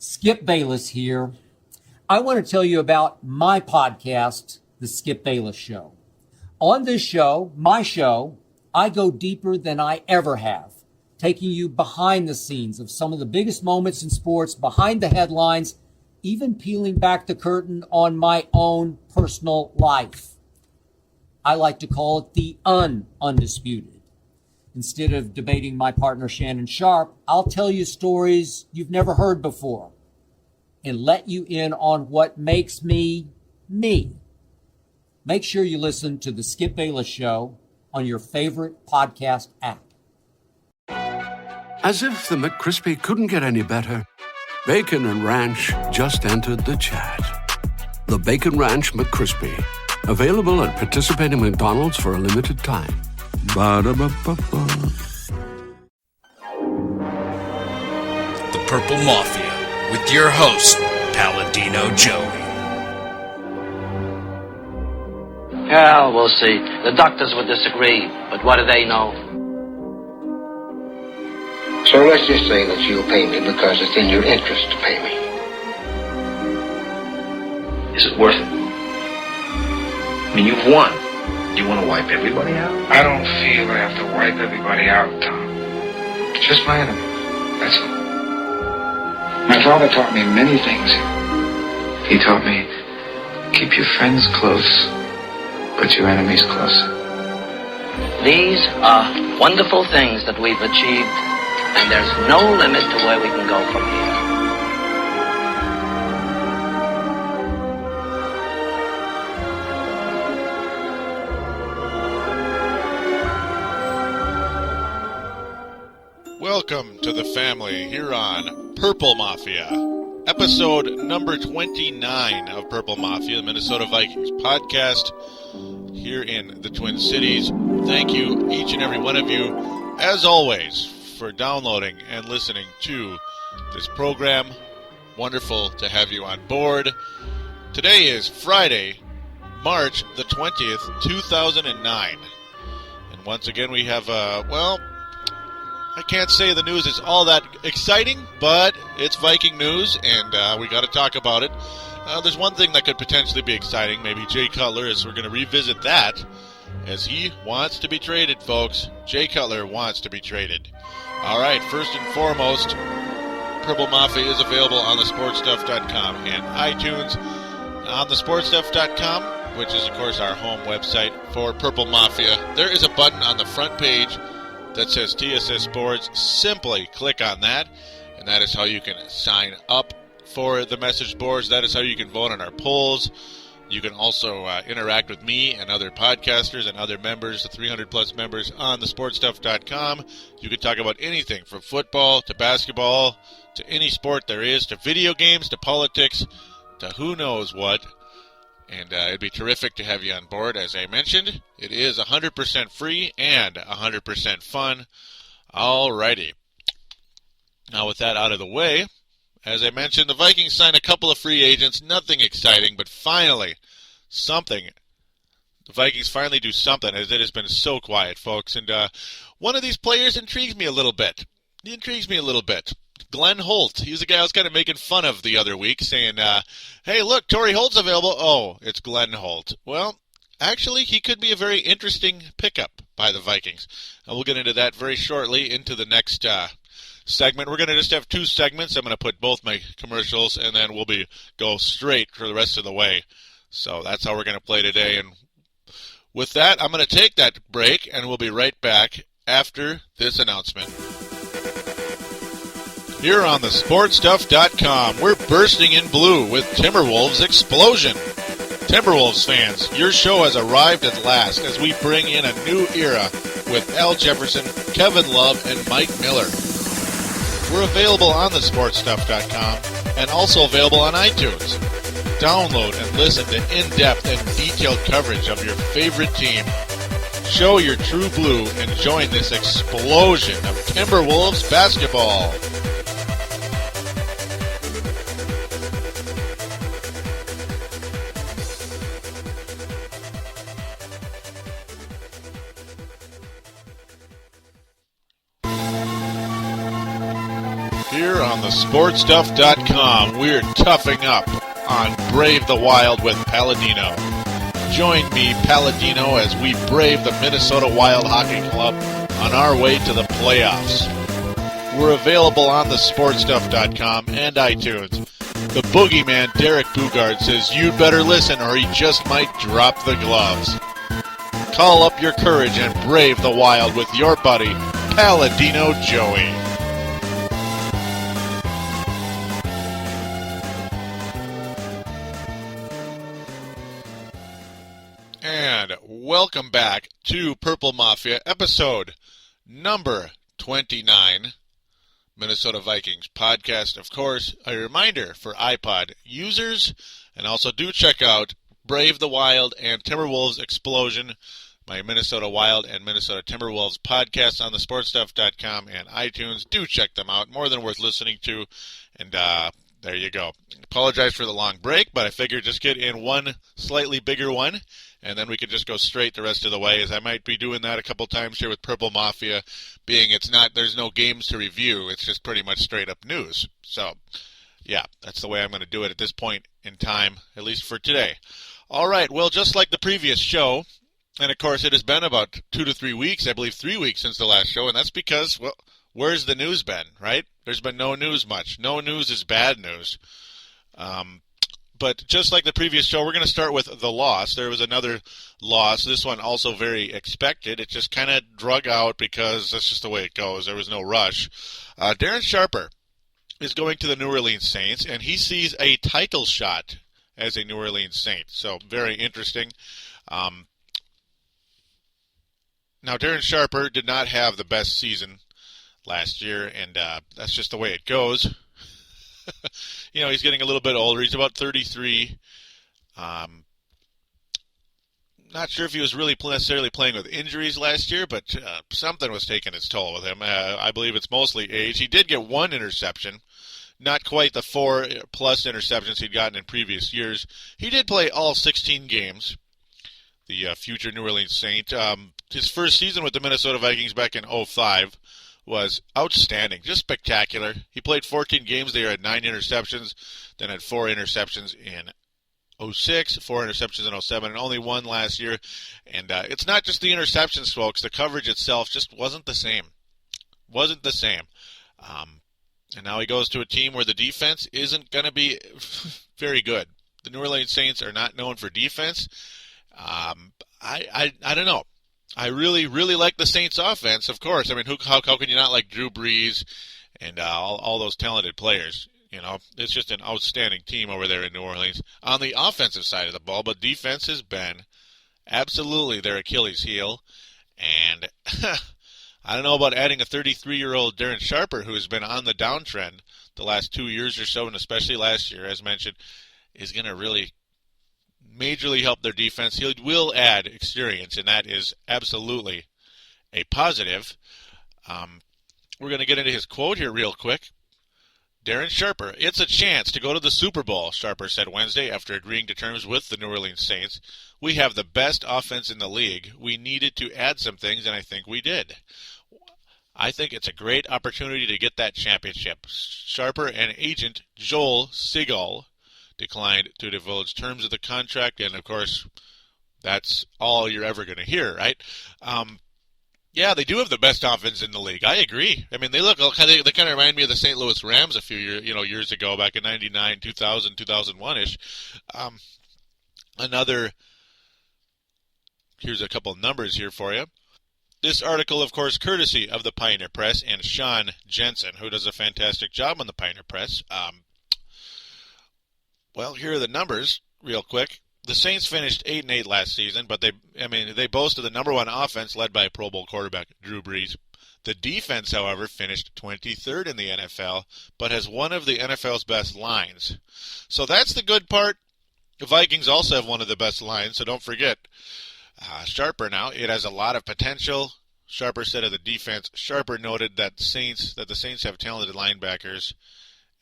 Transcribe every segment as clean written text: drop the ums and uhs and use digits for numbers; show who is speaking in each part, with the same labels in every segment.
Speaker 1: Skip Bayless here. I want to tell you about my podcast, The Skip Bayless Show. On this show, my show, I go deeper than I ever have, taking you behind the scenes of some of the biggest moments in sports, behind the headlines, even peeling back the curtain on my own personal life. I like to call it the undisputed. Instead of debating my partner Darren Sharper, I'll tell you stories you've never heard before and let you in on what makes me, me. Make sure you listen to The Skip Bayless Show on your favorite podcast app.
Speaker 2: As if the McCrispy couldn't get any better, Bacon and Ranch just entered the chat. The Bacon Ranch McCrispy, available at participating McDonald's for a limited time. Ba-da-ba-ba-ba.
Speaker 3: The Purple Mafia, with your host, Paladino Joey.
Speaker 4: Well, we'll see. The doctors would disagree, but what do they know?
Speaker 5: So let's just say that you'll pay me because it's in your interest to pay me.
Speaker 6: Is it worth it? I mean, you've won. Do you want to wipe everybody out?
Speaker 7: I don't feel I have to wipe everybody out, Tom. Just my enemy. That's all. My father taught me many things. He taught me, keep your friends close, but your enemies closer.
Speaker 4: These are wonderful things that we've achieved, and there's no limit to where we can go from here.
Speaker 8: Welcome to the family here on Purple Mafia, episode number 29 of Purple Mafia, the Minnesota Vikings podcast here in the Twin Cities. Thank you, each and every one of you, as always, for downloading and listening to this program. Wonderful to have you on board. Today is Friday, March the 20th, 2009. And once again we have, I can't say the news is all that exciting, but it's Viking news, and we got to talk about it. There's one thing that could potentially be exciting. Maybe Jay Cutler, as we're going to revisit that, as he wants to be traded, folks. Jay Cutler wants to be traded. All right, first and foremost, Purple Mafia is available on thesportstuff.com and iTunes. On thesportstuff.com, which is, of course, our home website for Purple Mafia, there is a button on the front page that says TSS Sports. Simply click on that, and that is how you can sign up for the message boards. That is how you can vote on our polls. You can also interact with me and other podcasters and other members, the 300-plus members on thesportstuff.com. You can talk about anything from football to basketball to any sport there is, to video games, to politics, to who knows what. And it'd be terrific to have you on board. As I mentioned, it is 100% free and 100% fun. Alrighty. Now with that out of the way, as I mentioned, the Vikings signed a couple of free agents. Nothing exciting, but finally, something. The Vikings finally do something, as it has been so quiet, folks. And one of these players intrigues me a little bit. He intrigues me a little bit. Glenn Holt. He's the guy I was kind of making fun of the other week, saying, hey, look, Tori Holt's available. Oh, it's Glenn Holt. Well, actually, he could be a very interesting pickup by the Vikings. And we'll get into that very shortly into the next segment. We're going to just have two segments. I'm going to put both my commercials, and then we'll go straight for the rest of the way. So that's how we're going to play today. And with that, I'm going to take that break, and we'll be right back after this announcement. Here on thesportstuff.com, we're bursting in blue with Timberwolves Explosion. Timberwolves fans, your show has arrived at last as we bring in a new era with Al Jefferson, Kevin Love, and Mike Miller. We're available on thesportstuff.com and also available on iTunes. Download and listen to in-depth and detailed coverage of your favorite team. Show your true blue and join this explosion of Timberwolves basketball. here on thesportstuff.com. We're toughing up on Brave the Wild with Paladino. Join me, Paladino, as we brave the Minnesota Wild Hockey Club on our way to the playoffs. We're available on thesportstuff.com and iTunes. The boogeyman, Derek Bugard, says you'd better listen or he just might drop the gloves. Call up your courage and brave the wild with your buddy, Paladino Joey. And welcome back to Purple Mafia, episode number 29. Minnesota Vikings podcast, of course, a reminder for iPod users, and also do check out Brave the Wild and Timberwolves Explosion, my Minnesota Wild and Minnesota Timberwolves podcast on thesportstuff.com and iTunes. Do check them out. More than worth listening to. And there you go. Apologize for the long break, but I figured just get in one slightly bigger one, and then we could just go straight the rest of the way, as I might be doing that a couple times here with Purple Mafia, being there's no games to review. It's just pretty much straight up news. So, yeah, that's the way I'm going to do it at this point in time, at least for today. All right, well, just like the previous show, and of course it has been about 2 to 3 weeks, I believe 3 weeks since the last show, and that's because, well, where's the news been, right? There's been no news much. No news is bad news. But just like the previous show, we're going to start with the loss. There was another loss. This one also very expected. It just kind of drug out because that's just the way it goes. There was no rush. Darren Sharper is going to the New Orleans Saints, and he sees a title shot as a New Orleans Saint. So very interesting. Now, Darren Sharper did not have the best season last year, and that's just the way it goes. You know, he's getting a little bit older. He's about 33. Not sure if he was really necessarily playing with injuries last year, but something was taking its toll with him. I believe it's mostly age. He did get one interception, not quite the 4+ interceptions he'd gotten in previous years. He did play all 16 games, the future New Orleans Saint. His first season with the Minnesota Vikings back in 2005 was outstanding, just spectacular. He played 14 games there, had 9 interceptions, then had 4 interceptions in 2006, 4 interceptions in 2007, and only 1 last year. And it's not just the interceptions, folks. The coverage itself just wasn't the same. Wasn't the same. And now he goes to a team where the defense isn't going to be very good. The New Orleans Saints are not known for defense. I don't know. I really, really like the Saints' offense, of course. I mean, how can you not like Drew Brees and all those talented players? You know, it's just an outstanding team over there in New Orleans on the offensive side of the ball, but defense has been absolutely their Achilles heel. And I don't know about adding a 33-year-old Darren Sharper, who has been on the downtrend the last 2 years or so, and especially last year, as mentioned, is going to really majorly help their defense. He will add experience, and that is absolutely a positive. We're going to get into his quote here real quick. Darren Sharper, it's a chance to go to the Super Bowl, Sharper said Wednesday after agreeing to terms with the New Orleans Saints. We have the best offense in the league. We needed to add some things, and I think we did. I think it's a great opportunity to get that championship. Sharper and agent Joel Sigal declined to divulge terms of the contract, and of course, that's all you're ever going to hear, right? Yeah, they do have the best offense in the league. I agree. I mean, they kind of remind me of the St. Louis Rams a few years ago, back in '99, 2000, 2001-ish. Here's a couple numbers here for you. This article, of course, courtesy of the Pioneer Press and Sean Jensen, who does a fantastic job on the Pioneer Press. Well, here are the numbers, real quick. The Saints finished 8-8 last season, but they boasted the number 1 offense led by Pro Bowl quarterback Drew Brees. The defense, however, finished 23rd in the NFL, but has one of the NFL's best lines. So that's the good part. The Vikings also have one of the best lines, so don't forget. Sharper now, it has a lot of potential. Sharper said of the defense. Sharper noted that the Saints have talented linebackers,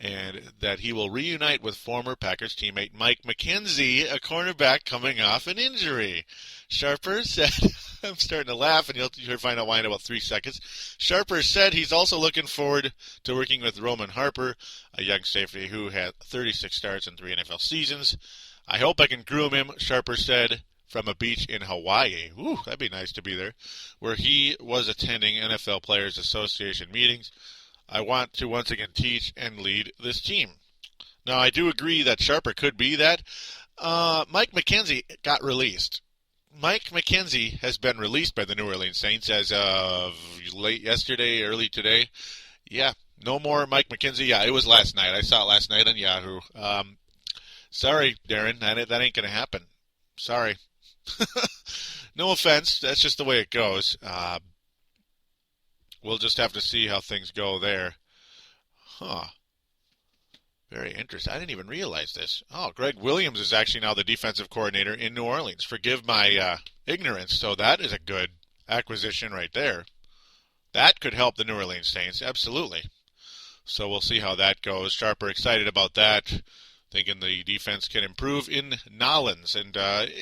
Speaker 8: and that he will reunite with former Packers teammate Mike McKenzie, a cornerback coming off an injury. Sharper said I'm starting to laugh, and you'll find out why in about 3 seconds. Sharper said he's also looking forward to working with Roman Harper, a young safety who had 36 starts in 3 NFL seasons. I hope I can groom him, Sharper said, from a beach in Hawaii. Ooh, that'd be nice to be there, where he was attending NFL Players Association meetings. I want to once again teach and lead this team. Now, I do agree that Sharper could be that. Mike McKenzie got released. Mike McKenzie has been released by the New Orleans Saints as of late yesterday, early today. Yeah, no more Mike McKenzie. Yeah, it was last night. I saw it last night on Yahoo. Sorry, Darren, that ain't going to happen. Sorry. No offense. That's just the way it goes. We'll just have to see how things go there. Huh. Very interesting. I didn't even realize this. Oh, Greg Williams is actually now the defensive coordinator in New Orleans. Forgive my ignorance. So that is a good acquisition right there. That could help the New Orleans Saints. Absolutely. So we'll see how that goes. Sharper excited about that. Thinking the defense can improve in Nolens. And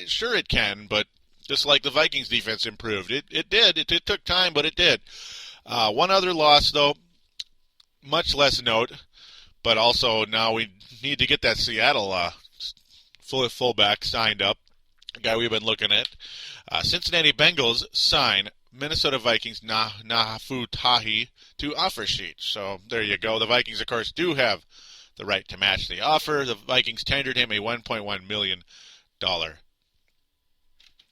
Speaker 8: sure it can, but just like the Vikings defense improved. It did. It took time, but it did. One other loss, though. Much less note. But also now we need to get that Seattle fullback signed up, a guy we've been looking at. Cincinnati Bengals sign Minnesota Vikings Nahafu Tahi to offer sheet. So there you go. The Vikings, of course, do have the right to match the offer. The Vikings tendered him a $1.1 million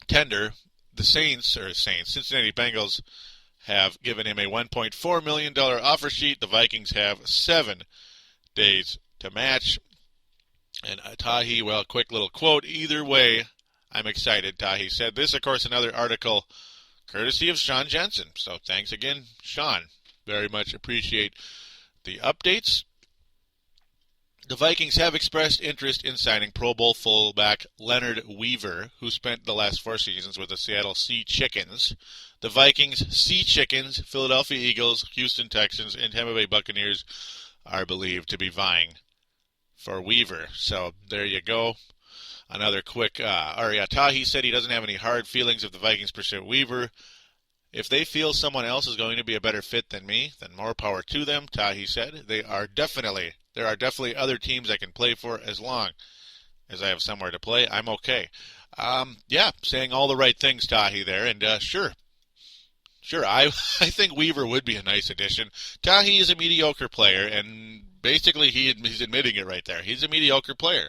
Speaker 8: tender. The Cincinnati Bengals have given him a $1.4 million offer sheet. The Vikings have 7 days to match. And Tahi, well, quick little quote. Either way, I'm excited, Tahi said. This, of course, another article courtesy of Sean Jensen. So thanks again, Sean. Very much appreciate the updates. The Vikings have expressed interest in signing Pro Bowl fullback Leonard Weaver, who spent the last 4 seasons with the Seattle Sea Chickens. The Vikings, Sea Chickens, Philadelphia Eagles, Houston Texans, and Tampa Bay Buccaneers are believed to be vying for Weaver. So there you go. Another quick, Tahi said he doesn't have any hard feelings if the Vikings pursue Weaver. If they feel someone else is going to be a better fit than me, then more power to them, Tahi said. There are definitely other teams I can play for as long as I have somewhere to play. I'm okay. Saying all the right things, Tahi there, and sure, I think Weaver would be a nice addition. Tahi is a mediocre player, and basically he's admitting it right there. He's a mediocre player.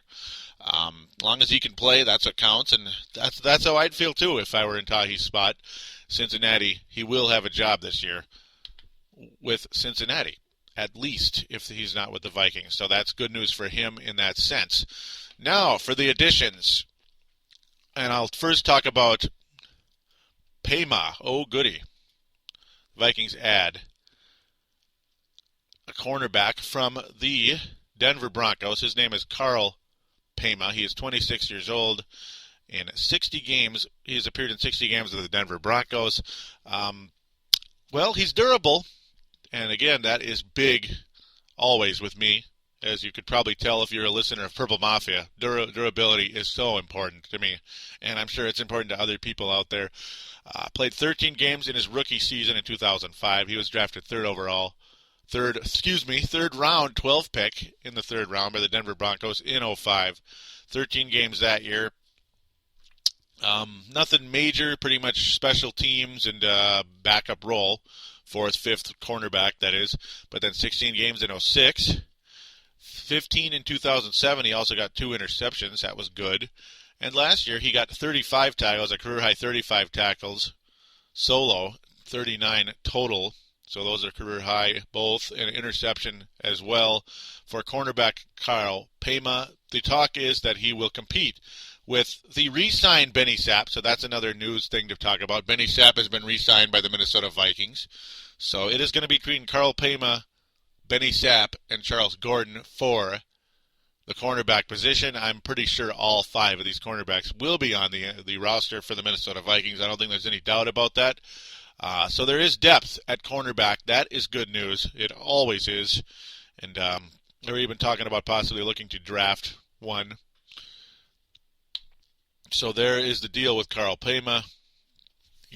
Speaker 8: As long as he can play, that's what counts, and that's how I'd feel too if I were in Tahi's spot. Cincinnati, he will have a job this year with Cincinnati, at least if he's not with the Vikings. So that's good news for him in that sense. Now for the additions, and I'll first talk about Paymah. Oh, goody. Vikings add a cornerback from the Denver Broncos. His name is Karl Paymah. He is 26 years old. In 60 games, he has appeared in 60 games with the Denver Broncos. He's durable. And again, that is big always with me. As you could probably tell if you're a listener of Purple Mafia, durability is so important to me. And I'm sure it's important to other people out there. Played 13 games in his rookie season in 2005. He was drafted third round, 12th pick in the 3rd round by the Denver Broncos in 2005. 13 games that year. Nothing major, pretty much special teams and backup role. 4th, 5th cornerback, that is. But then 16 games in 2006. 15 in 2007. He also got 2 interceptions. That was good. And last year he got 35 tackles, a career high 35 tackles. Solo, 39 total. So those are career high, both, and an interception as well for cornerback Karl Paymah. The talk is that he will compete with the re-signed Benny Sapp. So that's another news thing to talk about. Benny Sapp has been re-signed by the Minnesota Vikings. So it is going to be between Karl Paymah, Benny Sapp, and Charles Gordon for the cornerback position. I'm pretty sure all 5 of these cornerbacks will be on the roster for the Minnesota Vikings. I don't think there's any doubt about that. So there is depth at cornerback. That is good news. It always is. And they're even talking about possibly looking to draft one. So there is the deal with Karl Paymah.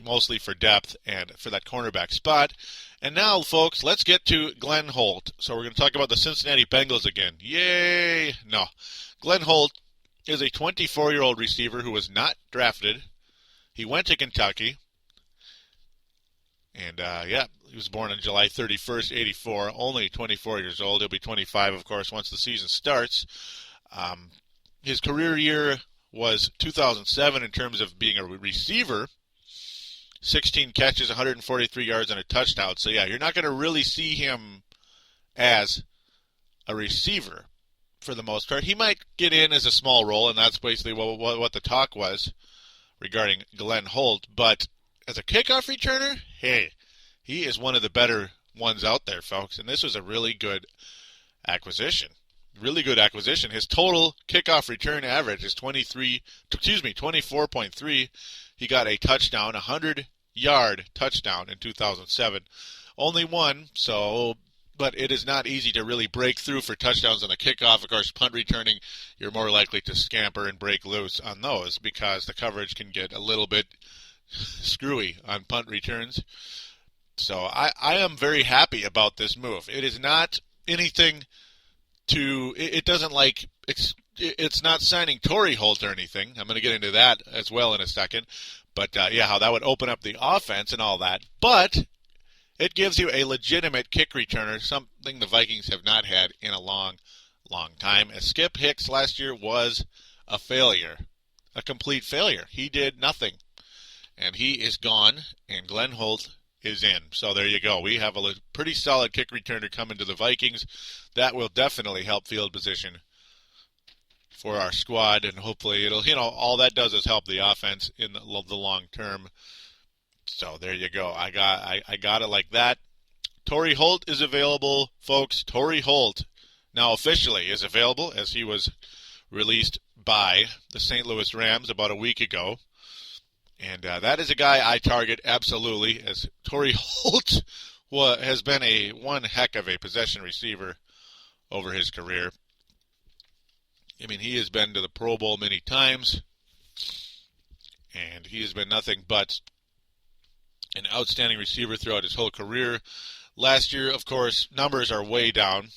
Speaker 8: mostly for depth and for that cornerback spot. And now, folks, let's get to Glenn Holt. So we're going to talk about the Cincinnati Bengals again. Yay! No. Glenn Holt is a 24-year-old receiver who was not drafted. He went to Kentucky. And, he was born on July 31st, 84, only 24 years old. He'll be 25, of course, once the season starts. His career year was 2007 in terms of being a receiver. 16 catches, 143 yards, and a touchdown. So, yeah, you're not going to really see him as a receiver for the most part. He might get in as a small role, and that's basically what the talk was regarding Glenn Holt. But as a kickoff returner, hey, he is one of the better ones out there, folks. And this was a really good acquisition. Really good acquisition. His total kickoff return average is 24.3. He got a touchdown, 100-yard touchdown in 2007. Only one, but it is not easy to really break through for touchdowns on the kickoff. Of course, punt returning, you're more likely to scamper and break loose on those because the coverage can get a little bit screwy on punt returns. So I am very happy about this move. It is not anything it's not signing Tori Holt or anything. I'm going to get into that as well in a second. But, how that would open up the offense and all that. But it gives you a legitimate kick returner, something the Vikings have not had in a long, long time. As Skip Hicks last year was a failure, a complete failure. He did nothing. And he is gone, and Glenn Holt is in. So there you go. We have a pretty solid kick returner coming to the Vikings. That will definitely help field position for our squad, and hopefully it'll, all that does is help the offense in the long term. So there you go. I got it like that. Tori Holt is available, folks. Tori Holt now officially is available as he was released by the St. Louis Rams about a week ago. And that is a guy I target absolutely, as Tori Holt has been one heck of a possession receiver over his career. I mean, he has been to the Pro Bowl many times, and he has been nothing but an outstanding receiver throughout his whole career. Last year, of course, numbers are way down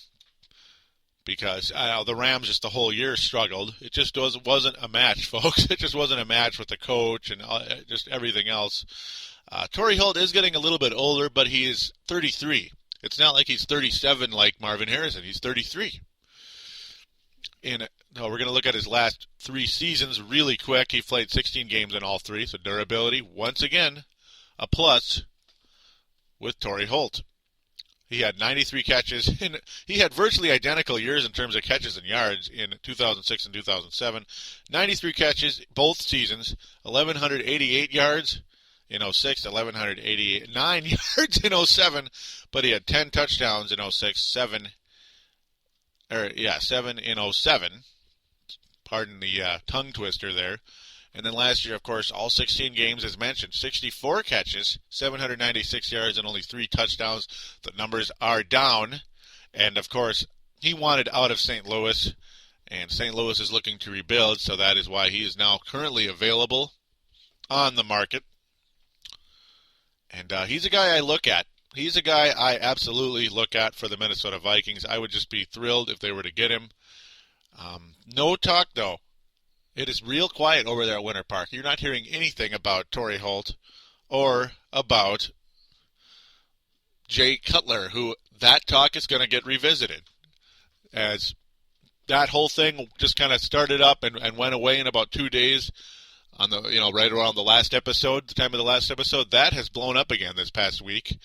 Speaker 8: because the Rams just the whole year struggled. It just wasn't a match, folks. It just wasn't a match with the coach and just everything else. Tori Holt is getting a little bit older, but he is 33. It's not like he's 37 like Marvin Harrison. He's 33. We're going to look at his last 3 seasons really quick. He played 16 games in all 3, so durability, once again, a plus with Tori Holt. He had 93 catches. He had virtually identical years in terms of catches and yards in 2006 and 2007. 93 catches both seasons, 1,188 yards in 06, 1,189 yards in 07, but he had 10 touchdowns in 06, 7 in 07. Pardon the tongue twister there. And then last year, of course, all 16 games, as mentioned, 64 catches, 796 yards, and only 3 touchdowns. The numbers are down. And, of course, he wanted out of St. Louis, and St. Louis is looking to rebuild, so that is why he is now currently available on the market. And he's a guy I look at. He's a guy I absolutely look at for the Minnesota Vikings. I would just be thrilled if they were to get him. No talk, though. It is real quiet over there at Winter Park. You're not hearing anything about Tori Holt or about Jay Cutler, who that talk is going to get revisited. As that whole thing just kind of started up and went away in about 2 days on the right around the last episode, the time of the last episode, that has blown up again this past week.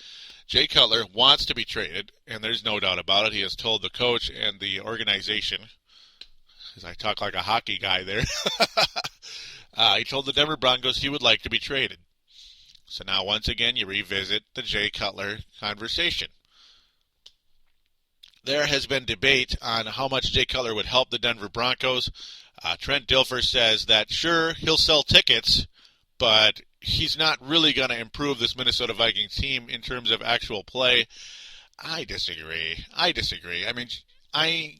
Speaker 8: Jay Cutler wants to be traded, and there's no doubt about it. He has told the coach and the organization, as I talk like a hockey guy there, he told the Denver Broncos he would like to be traded. So now, once again, you revisit the Jay Cutler conversation. There has been debate on how much Jay Cutler would help the Denver Broncos. Trent Dilfer says that, sure, he'll sell tickets, but he's not really going to improve this Minnesota Vikings team in terms of actual play. I disagree. I mean, I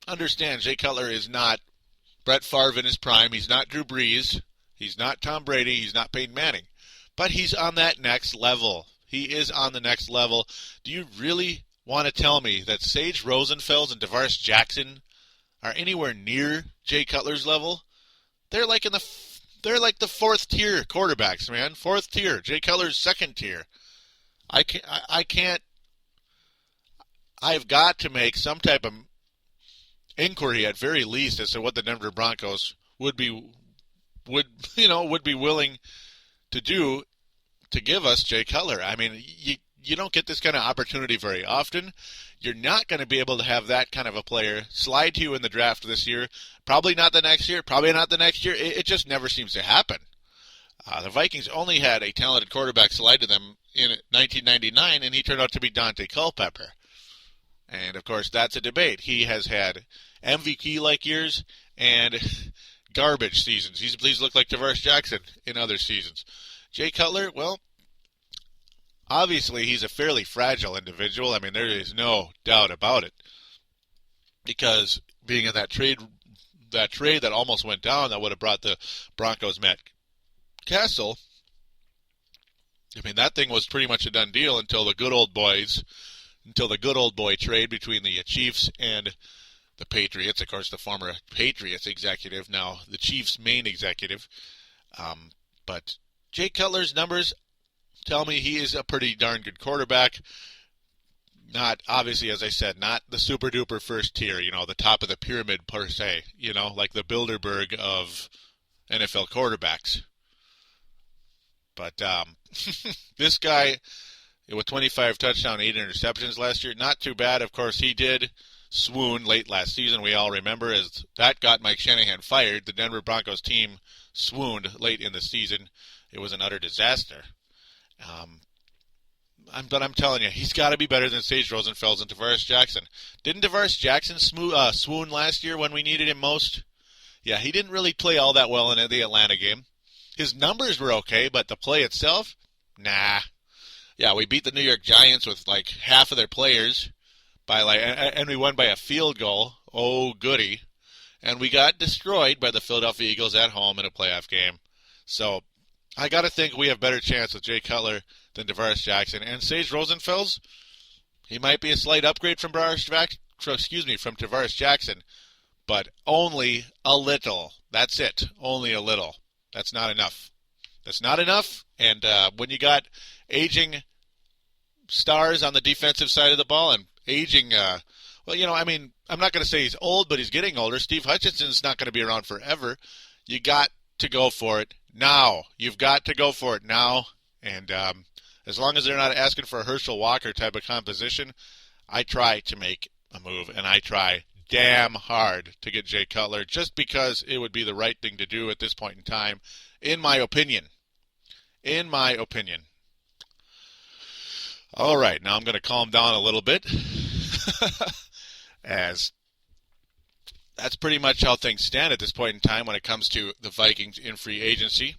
Speaker 8: understand Jay Cutler is not Brett Favre in his prime. He's not Drew Brees. He's not Tom Brady. He's not Peyton Manning. But he's on that next level. He is on the next level. Do you really want to tell me that Sage Rosenfels and DeVaris Jackson are anywhere near Jay Cutler's level? They're like the fourth tier quarterbacks, man. Fourth tier. Jay Cutler's second tier. I've got to make some type of inquiry at very least as to what the Denver Broncos would be willing to do to give us Jay Cutler. I mean, you don't get this kind of opportunity very often. You're not going to be able to have that kind of a player slide to you in the draft this year. Probably not the next year. Probably not the next year. It just never seems to happen. The Vikings only had a talented quarterback slide to them in 1999, and he turned out to be Dante Culpepper. And, of course, that's a debate. He has had MVP-like years and garbage seasons. He's looked like DeVaris Jackson in other seasons. Jay Cutler, well, obviously he's a fairly fragile individual. I mean, there is no doubt about it. Because being in that trade that almost went down, that would have brought the Broncos Matt Castle. I mean, that thing was pretty much a done deal until the good old boy trade between the Chiefs and the Patriots. Of course, the former Patriots executive, now the Chiefs' main executive. But Jay Cutler's numbers tell me he is a pretty darn good quarterback. Not, obviously, as I said, not the super-duper first tier, the top of the pyramid per se, like the Bilderberg of NFL quarterbacks. But this guy, with 25 touchdowns, 8 interceptions last year, not too bad. Of course, he did swoon late last season. We all remember as that got Mike Shanahan fired. The Denver Broncos team swooned late in the season. It was an utter disaster. But I'm telling you, he's got to be better than Sage Rosenfels and DeVaris Jackson. Didn't DeVaris Jackson swoon last year when we needed him most? Yeah, he didn't really play all that well in the Atlanta game. His numbers were okay, but the play itself, nah. Yeah, we beat the New York Giants with like half of their players and we won by a field goal. Oh, goody. And we got destroyed by the Philadelphia Eagles at home in a playoff game. So I got to think we have better chance with Jay Cutler than DeVaris Jackson. And Sage Rosenfels, he might be a slight upgrade from DeVaris Jackson, but only a little. That's it. Only a little. That's not enough. That's not enough. And when you got aging stars on the defensive side of the ball and aging, I'm not going to say he's old, but he's getting older. Steve Hutchinson's not going to be around forever. You got to go for it now. You've got to go for it now. And as long as they're not asking for a Herschel Walker type of composition, I try to make a move, and I try damn hard to get Jay Cutler just because it would be the right thing to do at this point in time, in my opinion. In my opinion. All right, now I'm going to calm down a little bit, as that's pretty much how things stand at this point in time when it comes to the Vikings in free agency.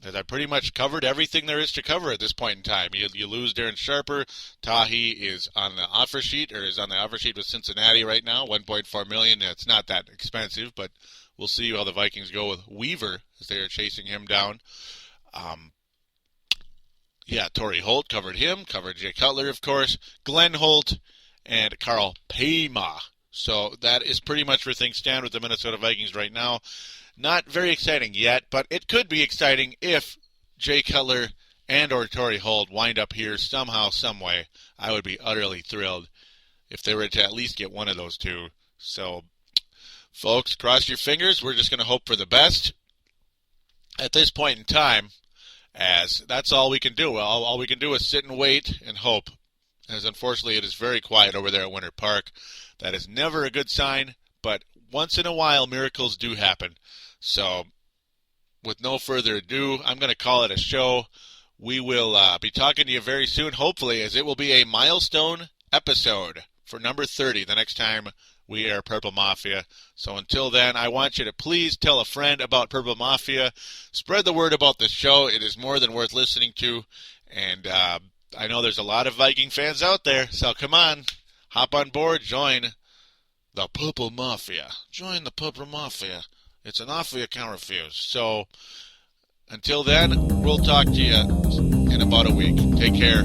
Speaker 8: As I pretty much covered everything there is to cover at this point in time. You lose Darren Sharper. Tahi is on the offer sheet with Cincinnati right now, $1.4 million. It's not that expensive, but we'll see how the Vikings go with Weaver as they are chasing him down. Tori Holt covered him, covered Jay Cutler, of course, Glenn Holt, and Karl Paymah. So that is pretty much where things stand with the Minnesota Vikings right now. Not very exciting yet, but it could be exciting if Jay Cutler and or Tori Holt wind up here somehow, some way. I would be utterly thrilled if they were to at least get one of those two. So, folks, cross your fingers. We're just going to hope for the best at this point in time, as that's all we can do. All we can do is sit and wait and hope, as unfortunately it is very quiet over there at Winter Park. That is never a good sign, but once in a while miracles do happen. So, with no further ado, I'm going to call it a show. We will be talking to you very soon, hopefully, as it will be a milestone episode for number 30 the next time we air Purple Mafia. So until then, I want you to please tell a friend about Purple Mafia. Spread the word about the show. It is more than worth listening to. And I know there's a lot of Viking fans out there, so come on, hop on board, join the Purple Mafia. Join the Purple Mafia. It's an offer you can't refuse. So, Until then, we'll talk to you in about a week. Take care.